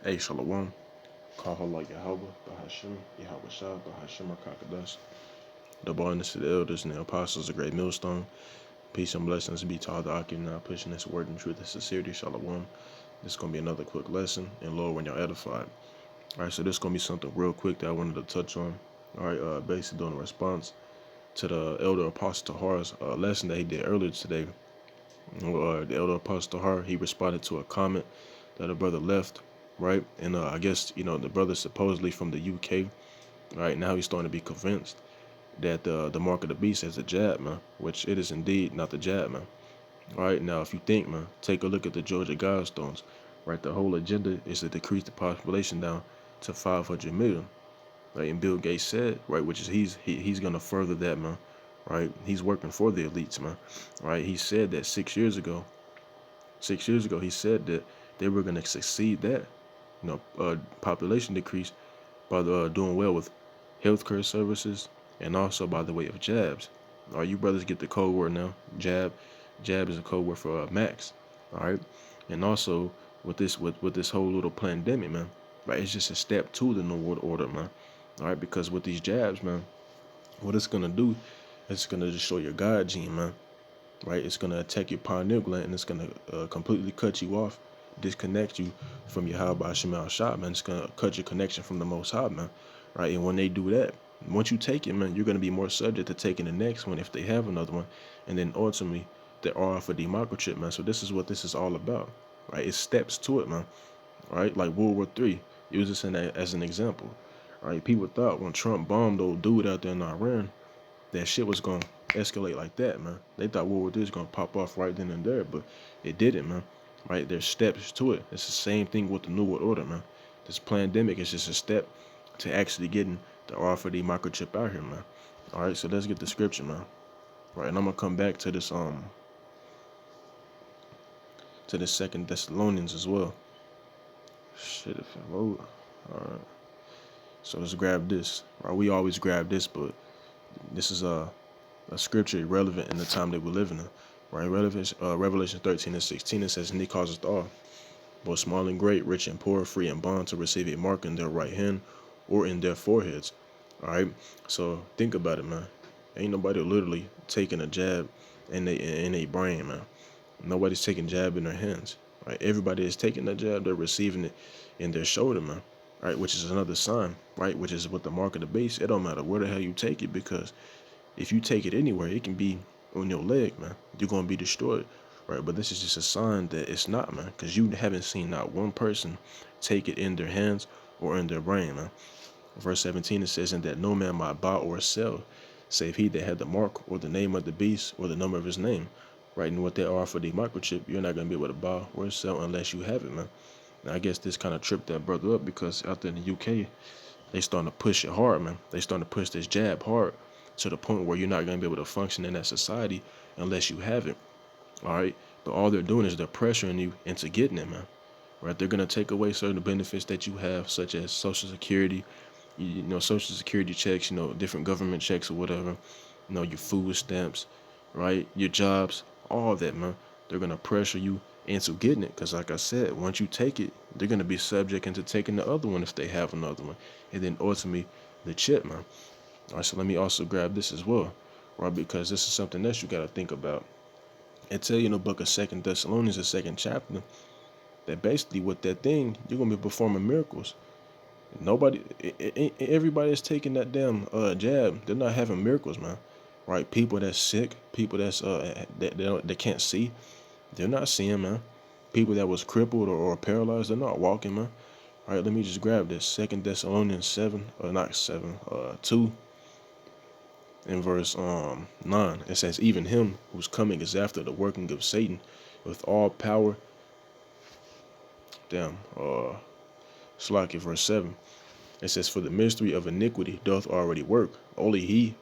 Hey, Shalom. Kahala Yahweh, Bahashim, Yahweh Shah, Bahashim Rakakadas. The boldness of the elders and the apostles, a great millstone. Peace and blessings be to all the Akim now pushing this word in truth and sincerity. Shalom. This is going to be another quick lesson. And Lord, when y'all edified. All right, so this is going to be something real quick that I wanted to touch on. All right, basically doing a response to the elder apostle Tahar's lesson that he did earlier today. The elder apostle Tahar, he responded to a comment that a brother left, right? And I guess, the brother supposedly from the UK, right? Now he's starting to be convinced that the mark of the beast is a jab, man, which it is indeed not the jab, man. All right, now if you think, man, take a look at the Georgia Guidestones, right? The whole agenda is to decrease the population down to 500 million, right? And Bill Gates said, right, which is he's gonna further that, man, right? He's working for the elites, man, right? He said that 6 years ago. 6 years ago, he said that they were gonna succeed that, population decrease by doing well with healthcare services and also by the way of jabs. All right, you brothers get the code word now. Jab, jab is a code word for max. All right, and also with this whole little pandemic, man. Right, it's just a step to the New World Order, man. All right, because with these jabs, man, what it's gonna do, it's gonna destroy your God gene, man. Right, it's gonna attack your pineal gland and it's gonna completely cut you off, disconnect you from your High by Shemal Shah, man. It's gonna cut your connection from the Most High, man. Right, and when they do that, once you take it, man, you're gonna be more subject to taking the next one if they have another one, and then ultimately they are for the microchip, man. So this is what this is all about, right? It steps to it, man. Right, like World War III. Use this as an example. Right, people thought when Trump bombed old dude out there in Iran that shit was gonna escalate like that, man. They thought World War III was gonna pop off right then and there, but it didn't, man. Right? There's steps to it. It's the same thing with the New World Order, man. This pandemic is just a step to actually getting the RFID microchip out here, man. All right, so let's get the scripture, man. Right, and I'm gonna come back to this to this Second Thessalonians as well. Shit, if I load. All right, so let's grab this. Right, we always grab this, but this is a scripture relevant in the time that we're living in. Right? Revelation 13 and 16, it says, and he causes all, both small and great, rich and poor, free and bond, to receive a mark in their right hand or in their foreheads. All right. So think about it, man. Ain't nobody literally taking a jab in a brain, man. Nobody's taking jab in their hands. Right? Everybody is taking that jab, they're receiving it in their shoulder, man. Right, which is another sign, right? Which is with the mark of the beast. It don't matter where the hell you take it, because if you take it anywhere, it can be on your leg, man. You're gonna be destroyed, right? But this is just a sign that it's not, man, because you haven't seen not one person take it in their hands or in their brain, man. Verse 17, it says, and that no man might buy or sell, save he that had the mark or the name of the beast or the number of his name. Right, and what they are for the microchip, you're not gonna be able to buy or sell unless you have it, man. Now, I guess this kind of tripped that brother up, because out there in the UK, they starting to push it hard, man. They starting to push this jab hard to the point where you're not going to be able to function in that society unless you have it. All right. But all they're doing is they're pressuring you into getting it, man. Right. They're going to take away certain benefits that you have, such as Social Security, Social Security checks, different government checks or whatever, your food stamps, right? Your jobs, all that, man. They're going to pressure you into getting it. Because like I said, once you take it, they're going to be subject into taking the other one if they have another one. And then ultimately the chip, man. All right, so let me also grab this as well, right? Because this is something else you got to think about. It tell you in the book of Second Thessalonians, the second chapter, that basically with that thing, you're going to be performing miracles. Nobody, everybody is taking that damn jab. They're not having miracles, man. Right? People that's sick, people that's that can't see, they're not seeing, man. People that was crippled or paralyzed, they're not walking, man. All right, let me just grab this. Second Thessalonians 7, or not 7, 2, in verse 9. It says, even him whose coming is after the working of Satan with all power. Damn, Slack it, verse 7. It says, for the mystery of iniquity doth already work. Only he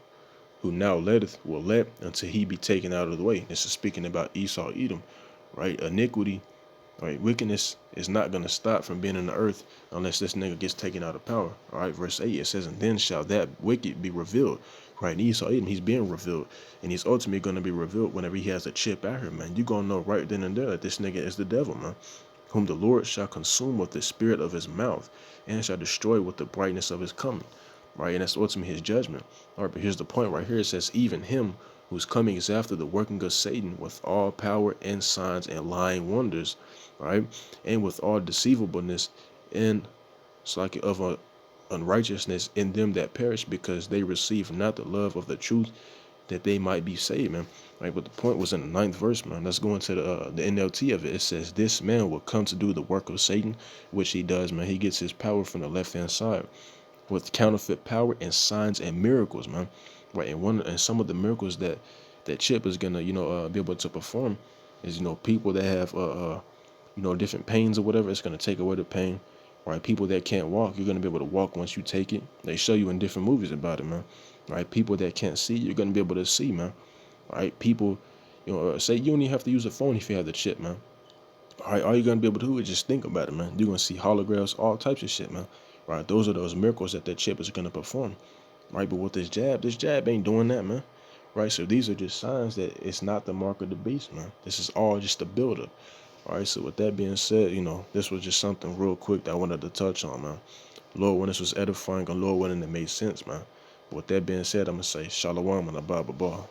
who now letteth will let until he be taken out of the way. This is speaking about Esau, Edom, right? Iniquity, right? Wickedness is not going to stop from being in the earth unless this nigga gets taken out of power. All right, verse 8, it says, and then shall that wicked be revealed. Right, and Esau, Edom, he's being revealed. And he's ultimately going to be revealed whenever he has a chip out here, man. You're going to know right then and there that this nigga is the devil, man. whom the Lord shall consume with the spirit of his mouth, and shall destroy with the brightness of his coming. Right, and that's ultimately his judgment. All right, but here's the point right here. It says, even him whose coming is after the working of Satan with all power and signs and lying wonders, right, and with all deceivableness and it's like of a unrighteousness in them that perish, because they receive not the love of the truth, that they might be saved, man. Right, but the point was in the ninth verse, man. Let's go into the NLT of it. It says, this man will come to do the work of Satan, which he does, man. He gets his power from the left hand side with counterfeit power and signs and miracles, man. Right, and some of the miracles that Chip is gonna be able to perform is people that have different pains or whatever. It's gonna take away the pain. Right, people that can't walk, you're gonna be able to walk once you take it. They show you in different movies about it, man. Right, people that can't see, you're gonna be able to see, man. Right, people, say you don't even have to use a phone if you have the chip, man. All you're gonna be able to do is just think about it, man. You're gonna see holograms, all types of shit, man. Right, those are those miracles that chip is gonna perform. Right, but with this jab ain't doing that, man. Right, so these are just signs that it's not the mark of the beast, man. This is all just a buildup. All right, so with that being said, this was just something real quick that I wanted to touch on, man. Lord, when this was edifying, and Lord, when it made sense, man. With that being said, I'm gonna say shalom and a blah blah blah.